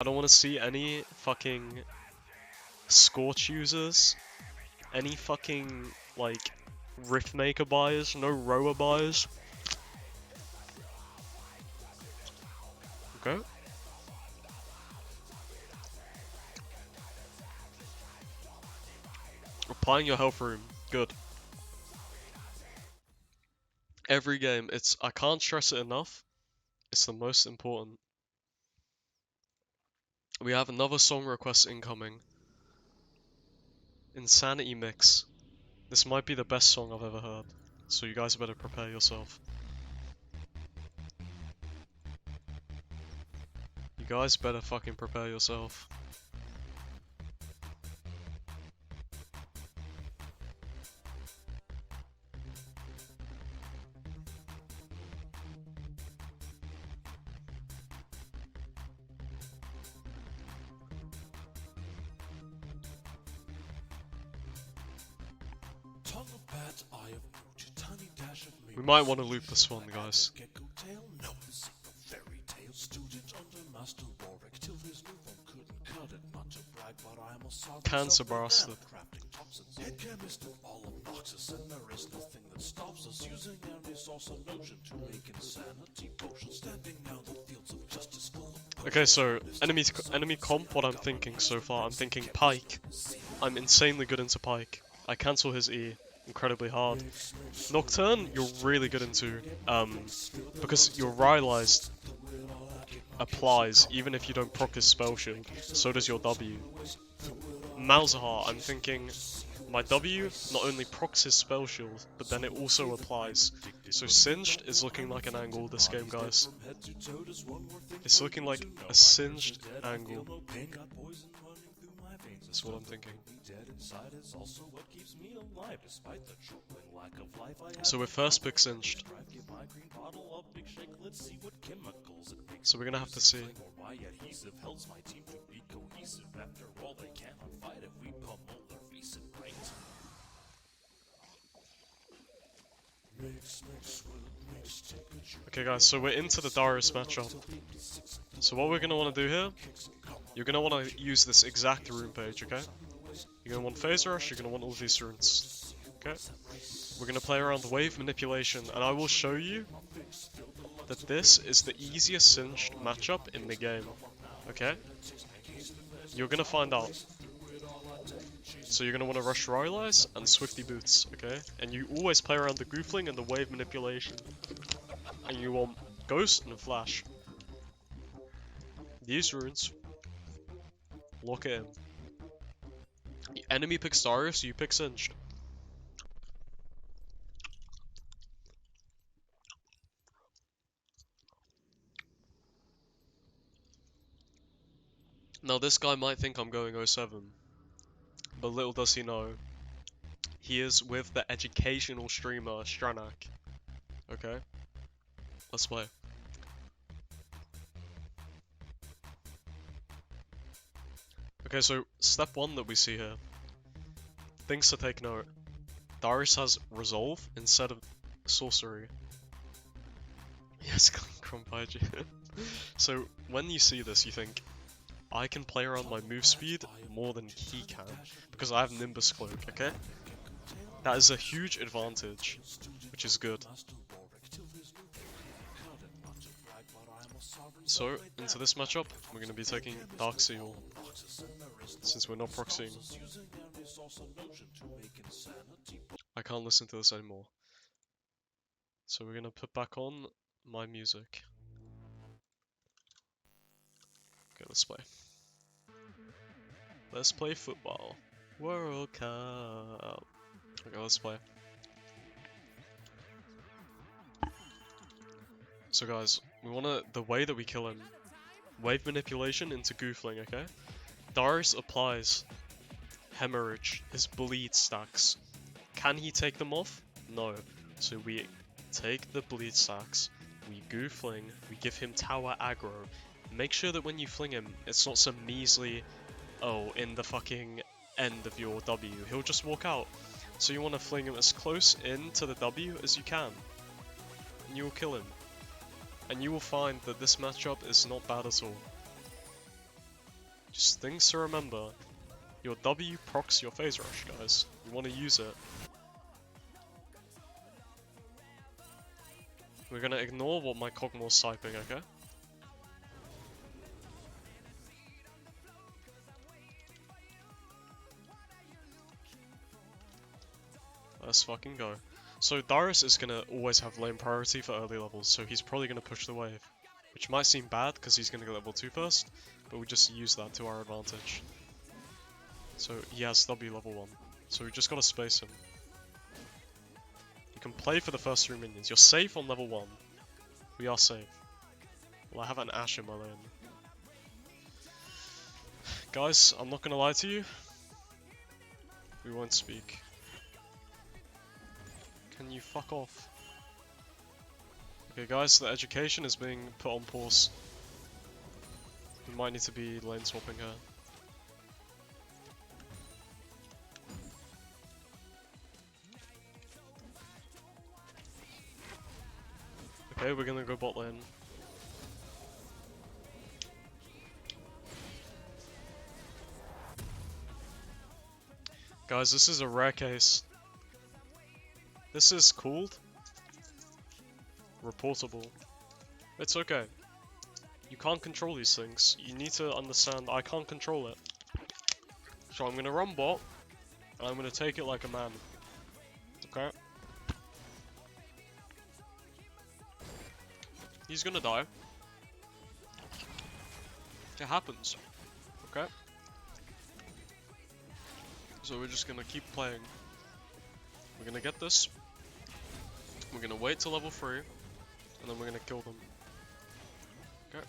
don't want to see any fucking Scorch users, any fucking, like, Riftmaker buyers, no Roa buyers. Okay. Applying your health room. Good. Every game, I can't stress it enough. It's the most important. We have another song request incoming. Insanity Mix. This might be the best song I've ever heard. So you guys better prepare yourself. You guys better fucking prepare yourself. We might want to loop this one, guys. Cancer bastard. Okay, so enemy comp, what I'm thinking so far, I'm thinking Pike. I'm insanely good into Pike. I cancel his E incredibly hard. Nocturne, you're really good into, because your Rylized applies even if you don't proc his spell shield, so does your W. Malzahar, I'm thinking my W not only procs his spell shield, but then it also applies. So Singed is looking like an angle this game, guys. It's looking like a Singed angle. That's what I'm thinking. So we're first pick Singed. So we're gonna have to see. Okay guys, so we're into the Darius matchup. So what we're gonna want to do here, you're gonna want to use this exact rune page, okay? You're gonna want Phase Rush, you're gonna want all these runes, okay? We're gonna play around wave manipulation, and I will show you that this is the easiest Singed matchup in the game, okay? You're gonna find out. So you're gonna want to rush Rylai's and Swifty Boots, okay? And you always play around the Goofling and the wave manipulation. And you want Ghost and Flash. These runes. Lock it in. The enemy picks Darius, you pick Singed. Now this guy might think I'm going 07. But little does he know, he is with the educational streamer Stranak. Okay? Let's play. Okay, so step 1 that we see here. Things to take note. Darius has Resolve instead of Sorcery. Yes, Crumpaiji. So when you see this, you think, I can play around my move speed more than he can, because I have Nimbus Cloak, okay? That is a huge advantage, which is good. So, into this matchup, we're going to be taking Dark Seal, since we're not proxying. I can't listen to this anymore. So we're going to put back on my music. Okay, let's play. Let's play football. World Cup. Okay, let's play. So guys, we wanna, the way that we kill him, wave manipulation into Goofling, okay? Darius applies Hemorrhage, his bleed stacks. Can he take them off? No. So we take the bleed stacks, we Goofling, we give him tower aggro. Make sure that when you fling him, it's not some measly, oh, in the fucking end of your W. He'll just walk out. So you want to fling him as close in to the W as you can. And you will kill him. And you will find that this matchup is not bad at all. Just things to remember. Your W procs your phase rush, guys. You want to use it. We're gonna ignore what my Cogmore's typing, okay? Let's fucking go. So Darius is gonna always have lane priority for early levels, so he's probably gonna push the wave. Which might seem bad, because he's gonna get level 2 first, but we just use that to our advantage. So he has W level 1, so we just gotta space him. You can play for the first 3 minions. You're safe on level 1. We are safe. Well, I have an Ashe in my lane. Guys, I'm not gonna lie to you. We won't speak. Can you fuck off? Okay guys, the education is being put on pause. We might need to be lane swapping her. Okay, we're gonna go bot lane. Guys, this is a rare case. This is called reportable. It's okay. You can't control these things. You need to understand I can't control it. So I'm gonna run bot, and I'm gonna take it like a man. Okay? He's gonna die. It happens. Okay? So we're just gonna keep playing. We're gonna get this. We're gonna wait till level 3, and then we're gonna kill them. Okay.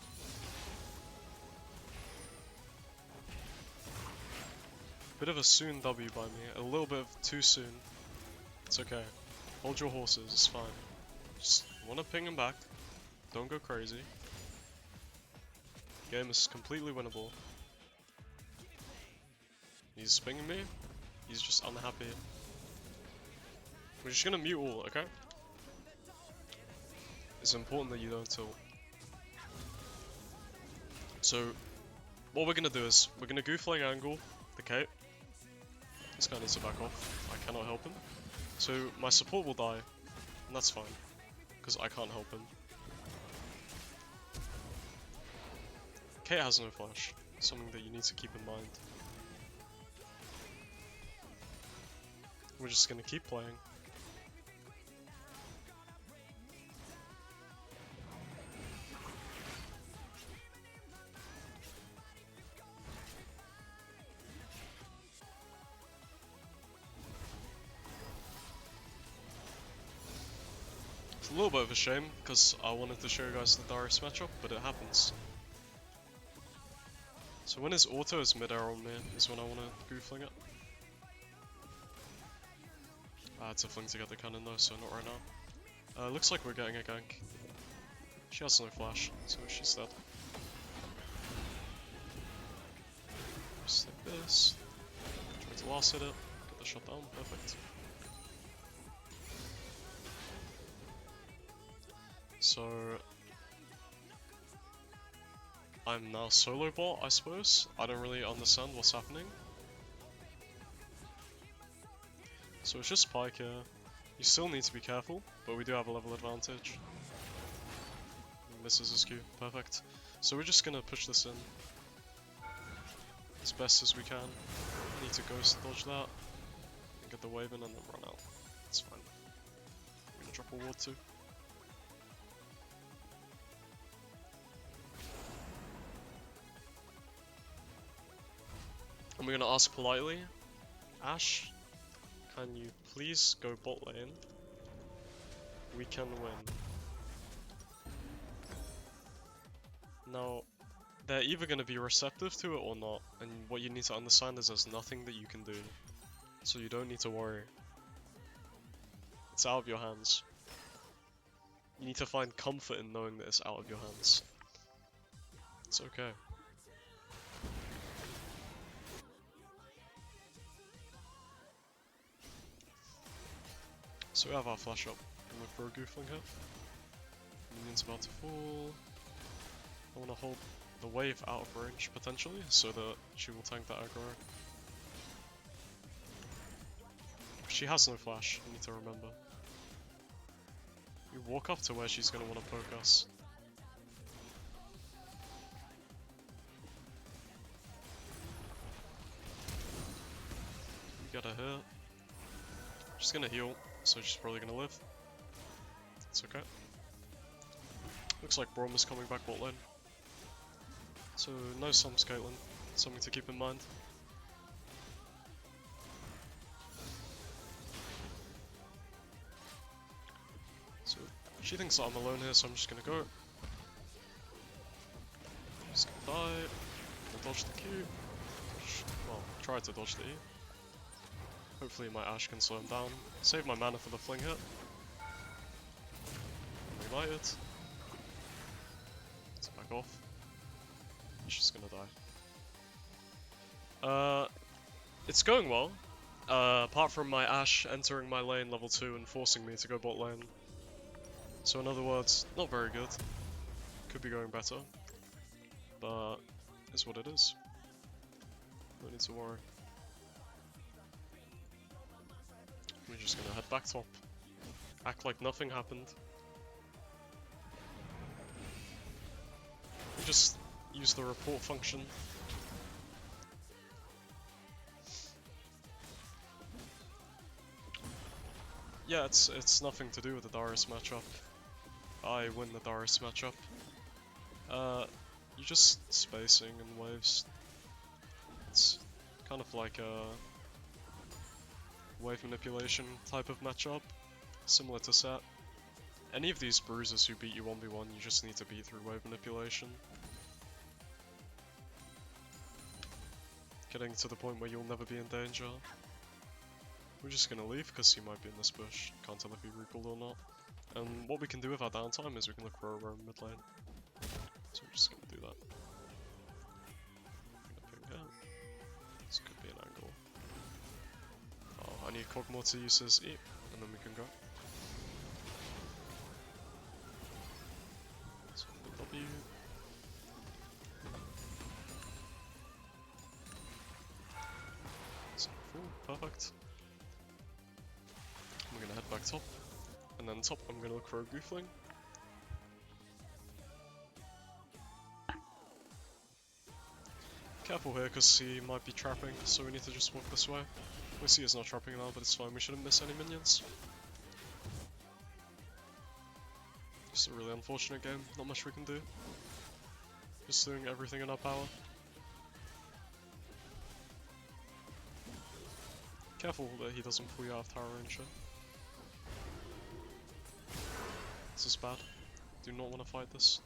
Bit of a soon W by me, a little bit of too soon. It's okay. Hold your horses, it's fine. Just wanna ping him back. Don't go crazy. Game is completely winnable. He's pinging me. He's just unhappy. We're just gonna mute all, okay? It's important that you don't tilt. So, what we're gonna do is, we're gonna goof lane angle the Kate. This guy needs to back off. I cannot help him. So, my support will die, and that's fine, because I can't help him. Kate has no flash, something that you need to keep in mind. We're just gonna keep playing. It's a little bit of a shame, because I wanted to show you guys the Darius matchup, but it happens. So when his auto is mid-air on me, is when I want to goofling it. It's a fling to get the cannon though, so not right now. Looks like we're getting a gank. She has no flash, so she's dead. Just like this. Try to last hit it, get the shot down, perfect. So I'm now solo bot, I suppose. I don't really understand what's happening. So it's just Pike here. You still need to be careful, but we do have a level advantage. Misses his Q, perfect. So we're just gonna push this in as best as we can. Need to ghost dodge that, and get the wave in and then run out. It's fine. I'm gonna drop a ward too. And we're gonna ask politely, Ashe, can you please go bot lane? We can win. Now, they're either gonna be receptive to it or not, and what you need to understand is there's nothing that you can do. So you don't need to worry. It's out of your hands. You need to find comfort in knowing that it's out of your hands. It's okay. So we have our flash up, and look for a goofling here. Minion's about to fall. I wanna hold the wave out of range, potentially, so that she will tank that aggro. She has no flash, you need to remember. You walk up to where she's going to want to poke us. You get her here. She's going to heal, so she's probably going to live. It's okay. Looks like Braum is coming back bot lane. So no Sums Caitlyn, something to keep in mind. So she thinks that I'm alone here, so I'm just gonna go. Just gonna die. Gonna dodge the Q. Well, try to dodge the E. Hopefully my Ashe can slow him down. Save my mana for the fling hit. Relight it. Let's back off. She's gonna die. It's going well. Apart from my Ashe entering my lane level 2 and forcing me to go bot lane. So in other words, not very good. Could be going better. But it's what it is. No need to worry. We're just gonna head back top. Act like nothing happened. We just use the report function. Yeah, it's nothing to do with the Darius matchup. I win the Darius matchup. You're just spacing in waves. It's kind of like a wave manipulation type of matchup, similar to Set. Any of these bruisers who beat you 1v1, you just need to beat through wave manipulation. Getting to the point where you'll never be in danger. We're just gonna leave because he might be in this bush. Can't tell if he recalled or not. And what we can do with our downtime is we can look for a roam mid lane. So we're just gonna do that. I'm gonna ping here. This could be an angle. Oh, I need Kog'Maw to use his E, and then we can go. So W. So full, perfect. I'm gonna head back top, and then top I'm gonna look for a Goofling. Careful here, because he might be trapping, so we need to just walk this way. We see he's not trapping now, but it's fine, we shouldn't miss any minions. Just a really unfortunate game, not much we can do. Just doing everything in our power. Careful that he doesn't pull you out of tower range. This is bad. Do not want to fight this.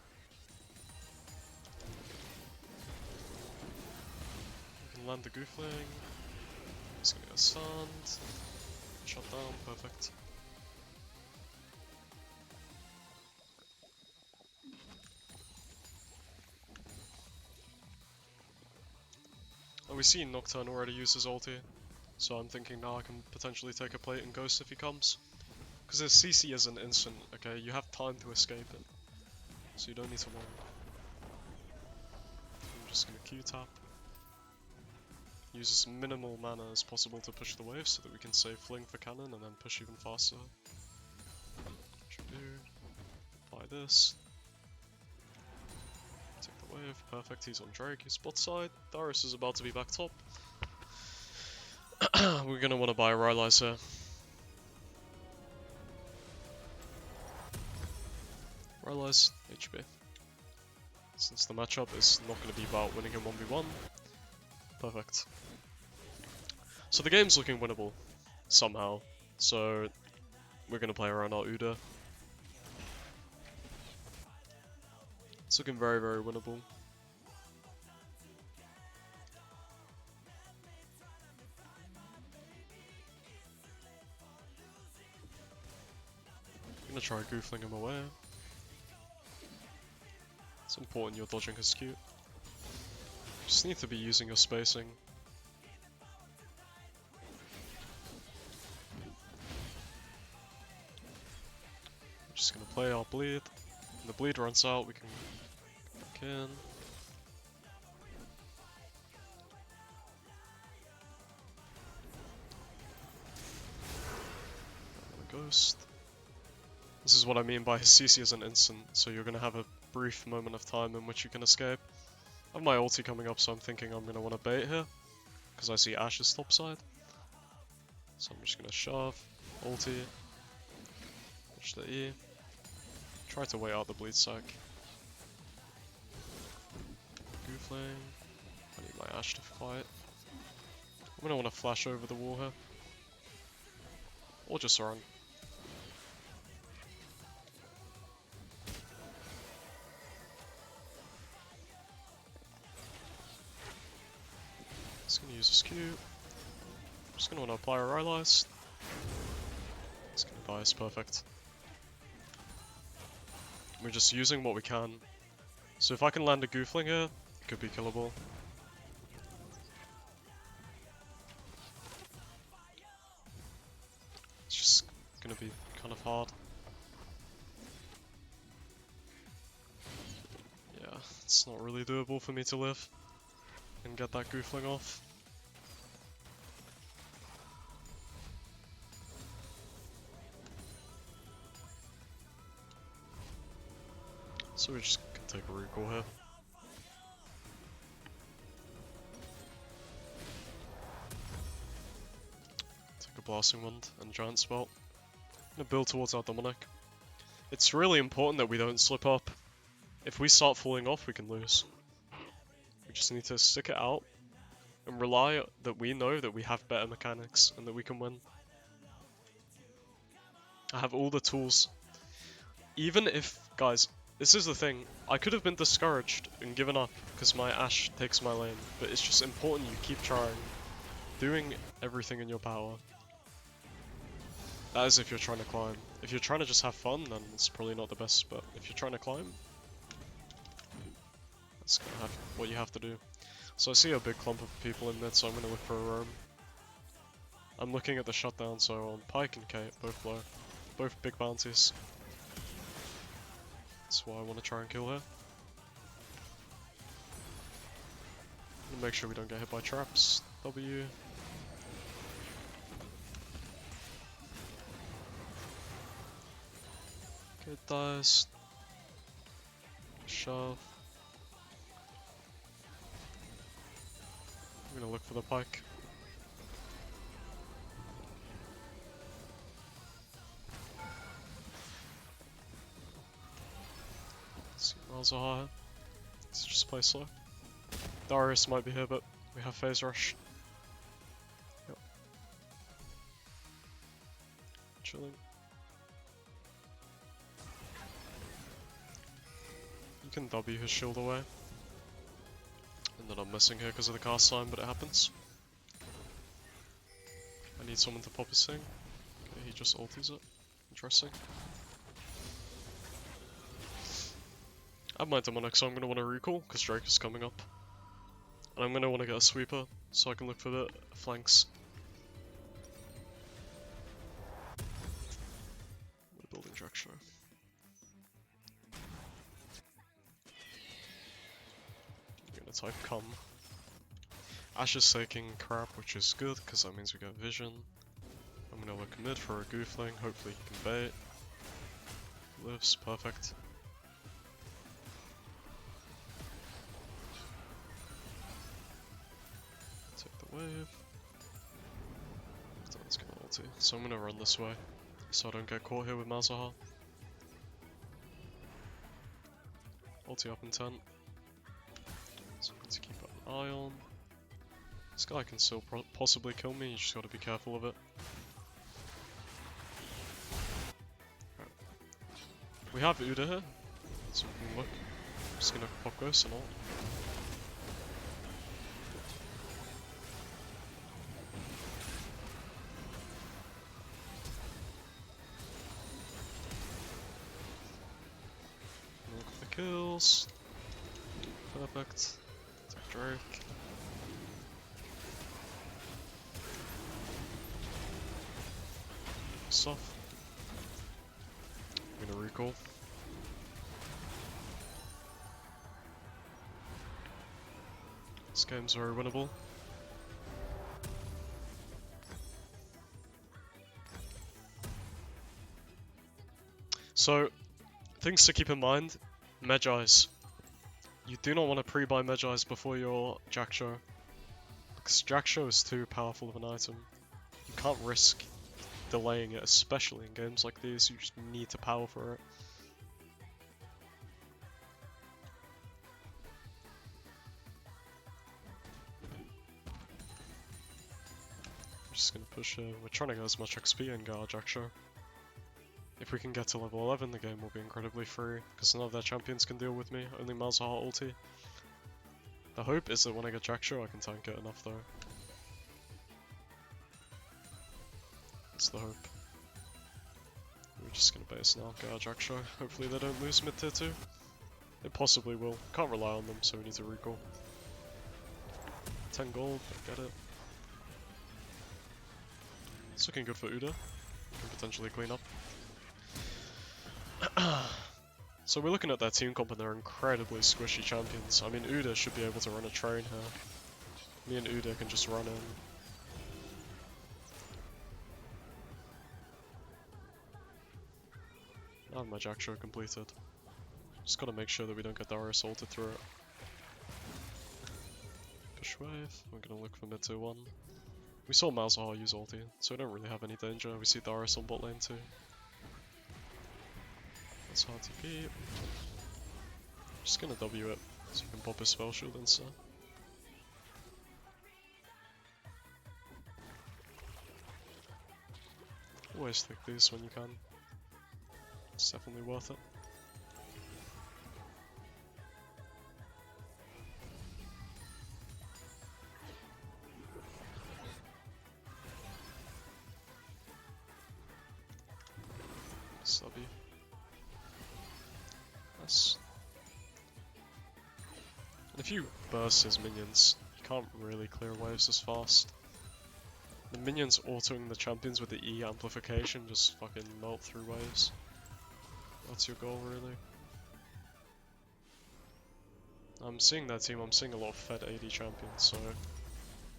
We can land the Goofling. He's gonna get stunned. Shut down, perfect. Oh, we see Nocturne already use his ulti, so I'm thinking now I can potentially take a plate and ghost if he comes. Because his CC is an instant, okay? You have time to escape it, so you don't need to worry. I'm just gonna Q-tap. Use as minimal mana as possible to push the wave so that we can save Fling for cannon and then push even faster. Should do. Apply this. Take the wave, perfect, he's on Drake, he's bot side. Darius is about to be back top. We're gonna want to buy a Rylai's here. Rylai's, HB. Since the matchup is not going to be about winning him 1v1. Perfect. So the game's looking winnable, somehow. So we're going to play around our Uda. It's looking very, very winnable. I'm going to try goofling him away. It's important you're dodging his Q. You just need to be using your spacing. We're just gonna play our bleed. When the bleed runs out, we can go back in. Ghost. This is what I mean by his CC is an instant, so you're going to have a brief moment of time in which you can escape. I have my ulti coming up, so I'm thinking I'm going to want to bait here, because I see Ash's top side. So I'm just going to shove, ulti, push the E, try to wait out the bleed sack. Goofling, I need my Ash to fight. I'm going to want to flash over the wall here, or just run. Just gonna use this Q. Just gonna wanna apply a Rylast. It's gonna bias perfect. We're just using what we can. So if I can land a Goofling here, it could be killable. It's just gonna be kind of hard. Yeah, it's not really doable for me to live and get that Goofling off. So we're just gonna take a recall here. Take a Blasting Wind and Giant Spell. I'm gonna build towards our Demonic. It's really important that we don't slip up. If we start falling off, we can lose. We just need to stick it out and rely that we know that we have better mechanics and that we can win. I have all the tools. Even if, guys, this is the thing, I could have been discouraged and given up because my Ashe takes my lane, but it's just important you keep trying, doing everything in your power. That is if you're trying to climb. If you're trying to just have fun, then it's probably not the best, but if you're trying to climb, that's kind of what you have to do. So I see a big clump of people in mid, so I'm going to look for a roam. I'm looking at the shutdown, so Pyke and Kate, both low. Both big bounties. That's why I want to try and kill her. And make sure we don't get hit by traps. W. Kate dies. Shove. I'm gonna look for the Pyke. See miles are higher. Let's just play slow. Darius might be here, but we have phase rush. Yep. Chilling. You can W his shield away. And then I'm missing here because of the cast line, but it happens. I need someone to pop his thing. Okay, he just ultis it. Interesting. I have my Demonic, so I'm going to want to recall, because Drake is coming up. And I'm going to want to get a sweeper, so I can look for the flanks. Building structure. I'm going to type come. Ashe is taking crap, which is good, because that means we get vision. I'm going to look mid for a Goofling, hopefully he can bait. Lives, perfect. Wave. That's gonna ulti. So I'm gonna run this way, so I don't get caught here with Malzahar. Ulti up in 10. So I need to keep an eye on. This guy can still possibly kill me, you just gotta be careful of it. Right. We have Uda here, so we can look. I'm just gonna pop Ghost and all. Kills. Perfect. Take Drake. Stuff. I'm gonna recall. This game's very winnable. So, things to keep in mind. Magi's. You do not want to pre-buy Magi's before your Jack Show. Because Jack Show is too powerful of an item. You can't risk delaying it, especially in games like these. You just need to power for it. I'm just gonna push here. We're trying to get as much XP and get our Jack Show. If we can get to level 11, the game will be incredibly free, because none of their champions can deal with me, only Malzahar ulti. The hope is that when I get Jack Show, I can tank it enough though. That's the hope. We're just gonna base now, get our Jack Show. Hopefully they don't lose mid tier 2. They possibly will. Can't rely on them, so we need to recall. 10 gold, I get it. It's looking good for Uda. Can potentially clean up. So we're looking at their team comp and they're incredibly squishy champions. I mean, Uda should be able to run a train here. Me and Uda can just run in. I have my Jack Show completed. Just gotta make sure that we don't get Darius ulted through it. Push wave, we're gonna look for mid tier 1. We saw Malzahar use ulti, so we don't really have any danger. We see Darius on bot lane too. That's hard TP. Just gonna W it, so you can pop his spell shield instead. Always take these when you can. It's definitely worth it. Subby. Nice. And if you burst his minions, you can't really clear waves as fast. The minions autoing the champions with the E amplification just fucking melt through waves. That's your goal, really. I'm seeing that team, I'm seeing a lot of Fed AD champions, so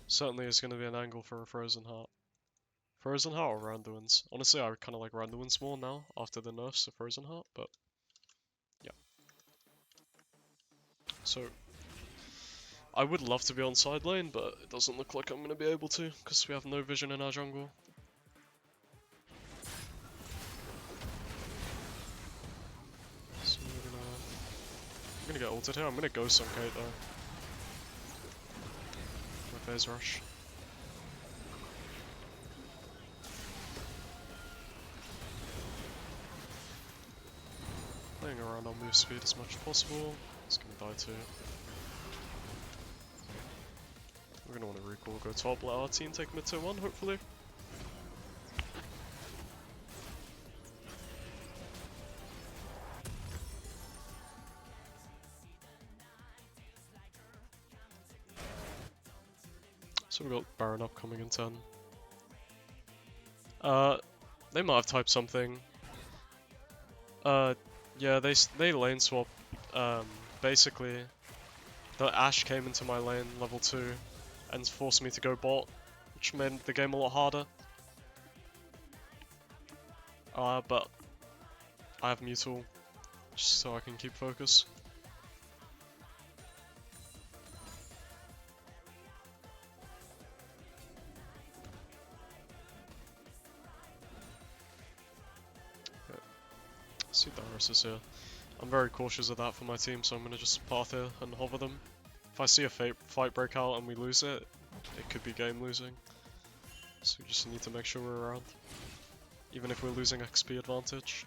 certainly is going to be an angle for a Frozen Heart. Frozen Heart or Randuin's? Honestly, I kind of like Randuin's more now, after the nerfs to Frozen Heart, but yeah. So, I would love to be on side lane, but it doesn't look like I'm going to be able to, because we have no vision in our jungle. So I'm gonna get ulted here, I'm gonna go some Kate though. My phase rush. Playing around on move speed as much as possible. It's gonna die too. We're gonna want to recall, go top, let our team take mid tier 1 hopefully. So we got Baron up coming in 10. They might have typed something. Yeah, they lane swap. Basically, the Ashe came into my lane level 2 and forced me to go bot, which made the game a lot harder. But I have Mutal, just so I can keep focus. I see Darius is here. I'm very cautious of that for my team, so I'm going to just path here and hover them. If I see a fight break out and we lose it, it could be game losing. So we just need to make sure we're around. Even if we're losing XP advantage,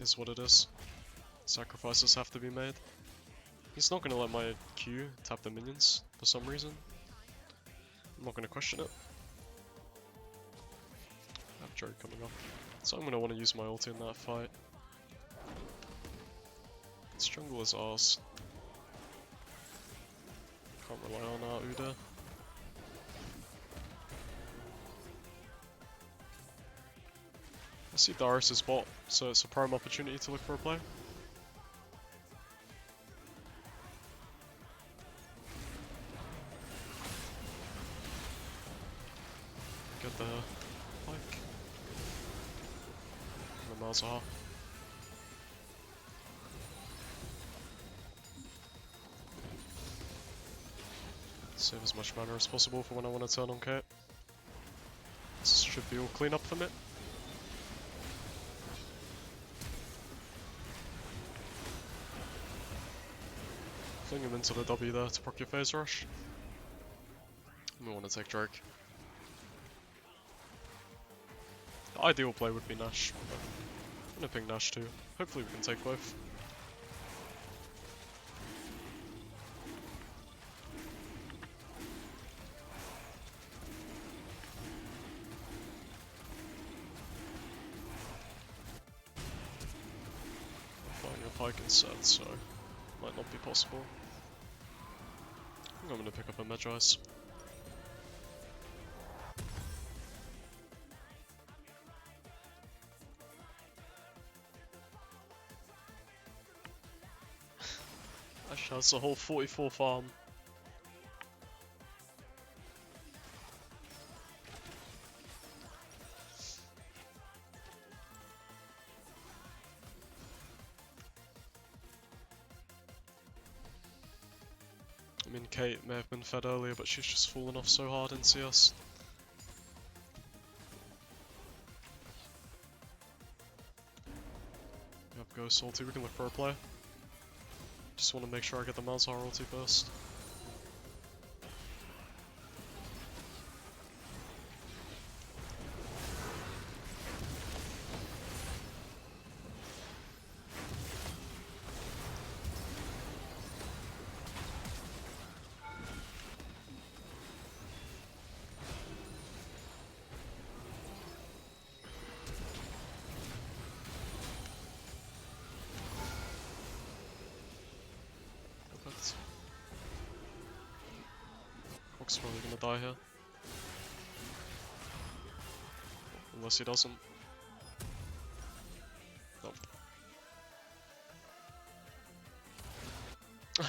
is what it is. Sacrifices have to be made. He's not going to let my Q tap the minions for some reason. I'm not going to question it. I have Jerry coming up. So I'm going to want to use my ulti in that fight. This jungle is ours. Can't rely on our Uda. I see Darius is bot, so it's a prime opportunity to look for a play. Get the pike. And the Malzahar. Save as much mana as possible for when I want to turn on Kate. This should be all clean up for me. Fling him into the W there to proc your phase rush. We want to take Drake. The ideal play would be Nash, but I'm gonna ping Nash too. Hopefully we can take both. I'm flying a Pike instead, so might not be possible. I think I'm gonna pick up a Magi's. Ash has a whole 44 farm. I mean, Kate may have been fed earlier, but she's just fallen off so hard in CS. Yep, Ghost ulti, we can look for a play. Just want to make sure I get the Malzahar ulti first. Cock's probably gonna die here. Unless he doesn't. Nope.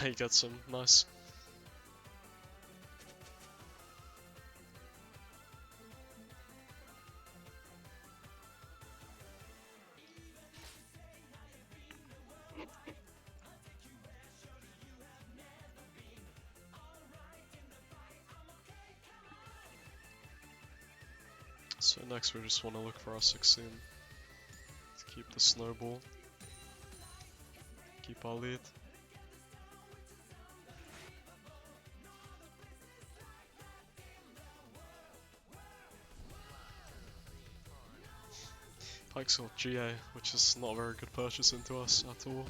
He gets him, nice. So next we just want to look for our 16 to keep the snowball, keep our lead. Pike's got GA, which is not a very good purchase into us at all.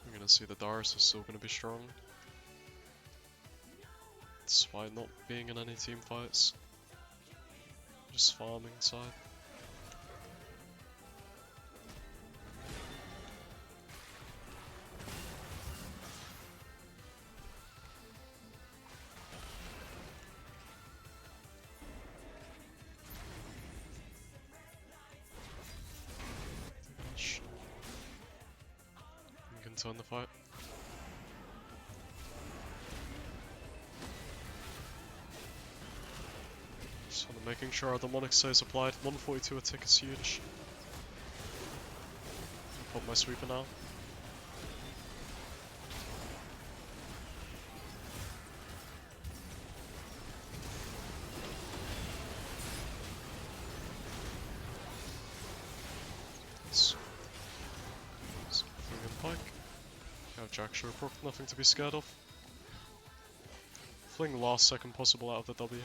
We're gonna see the Darius is still gonna be strong, despite not being in any team fights. Just farming side. We can turn the fight. Just want to making sure our demonic stays applied. 142 a tick is huge. Pop my sweeper now. Pike. Have Jack show proc, nothing to be scared of. Fling last second possible out of the W.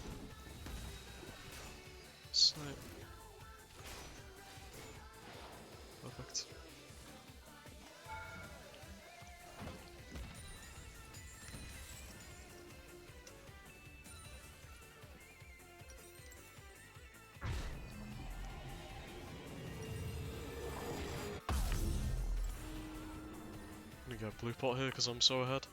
Snipe. Perfect. I'm gonna get blue pot here because I'm so ahead.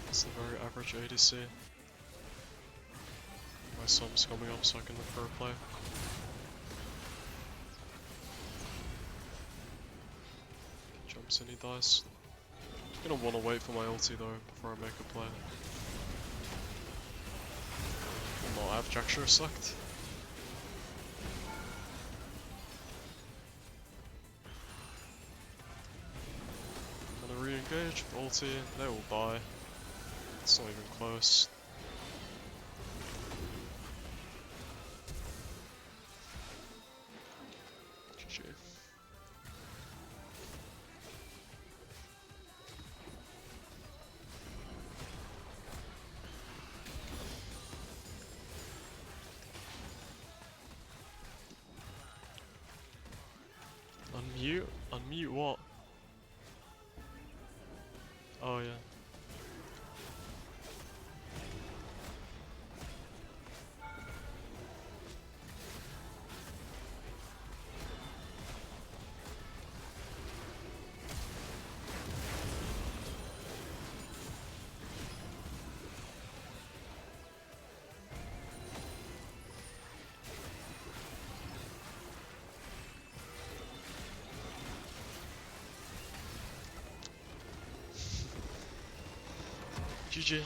It's a very average ADC. My sum's coming up so I can look for a play. Jumps in, he dies. I'm gonna wanna wait for my ulti though before I make a play. No, I have Jackshire select. I'm gonna re-engage with ulti, they will die. It's not even close. GG. Unmute? Unmute what? Oh yeah. GG.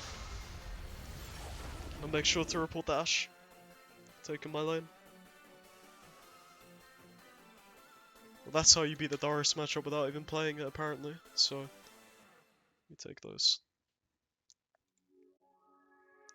I'll make sure to report Dash. Taking my lane. Well, that's how you beat the Darius matchup without even playing it, apparently. So, you take those.